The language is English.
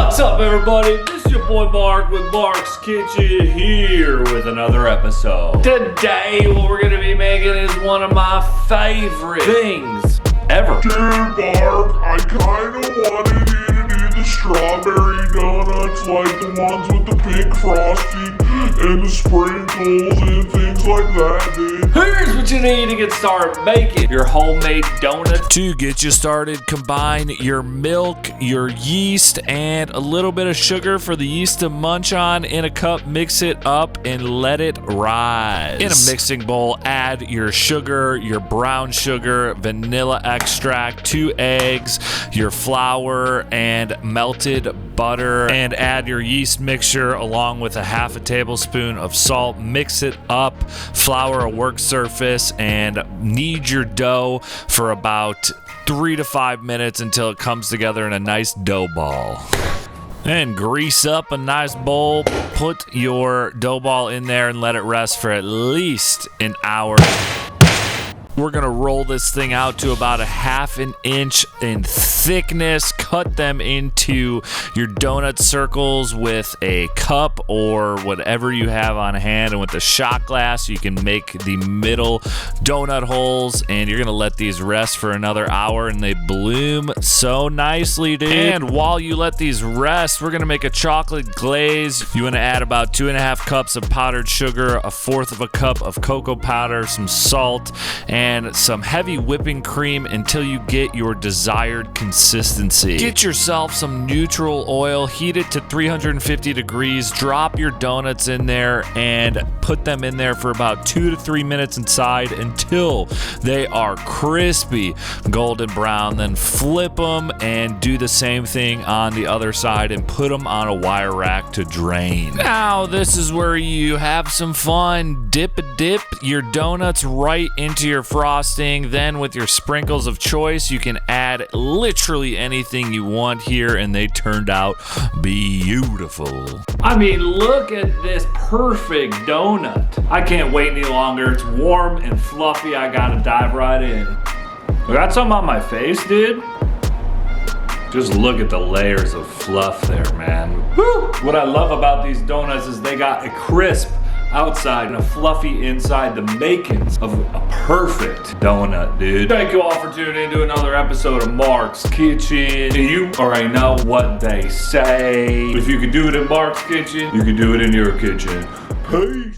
What's up, everybody? This is your boy Mark with Mark's Kitchen here with another episode. Today, what we're gonna be making is one of my favorite things ever. Dude, Mark, I kinda wanted you to do the strawberry donuts, like the ones with the pink frosting and the sprinkles and things like that, dude. Here's what you need to get started making your homemade donut. To get you started, combine your milk, your yeast, and a little bit of sugar for the yeast to munch on in a cup. Mix it up and let it rise. In a mixing bowl, add your sugar, your brown sugar, vanilla extract, 2 eggs, your flour, and melted butter, and add your yeast mixture along with a half a tablespoon of salt. Mix it up, flour a work surface, and knead your dough for about 3 to 5 minutes until it comes together in a nice dough ball. And grease up a nice bowl, put your dough ball in there and let it rest for at least an hour. We're gonna roll this thing out to about a 1/2 inch in thickness. Cut them into your donut circles with a cup or whatever you have on hand, and with the shot glass you can make the middle donut holes, and you're gonna let these rest for another hour and they bloom so nicely, dude. And while you let these rest, we're gonna make a chocolate glaze. You wanna add about 2.5 cups of powdered sugar, 1/4 of a cup of cocoa powder, some salt, and some heavy whipping cream until you get your desired consistency. Get yourself some neutral oil, heat it to 350 degrees, drop your donuts in there, and put them in there for about 2 to 3 minutes inside until they are crispy, golden brown. Then flip them and do the same thing on the other side and put them on a wire rack to drain. Now, this is where you have some fun. Dip your donuts right into your frosting. Then with your sprinkles of choice, you can add literally anything you want here, and they turned out beautiful. I mean, look at this perfect donut. I can't wait any longer. It's warm and fluffy. I gotta dive right in. I got something on my face, dude. Just look at the layers of fluff there, man. Woo! What I love about these donuts is they got a crisp outside and a fluffy inside, the makings of a perfect donut, dude. Thank you all for tuning in to another episode of Mark's Kitchen. You already know what they say. If you can do it in Mark's Kitchen, you can do it in your kitchen. Peace.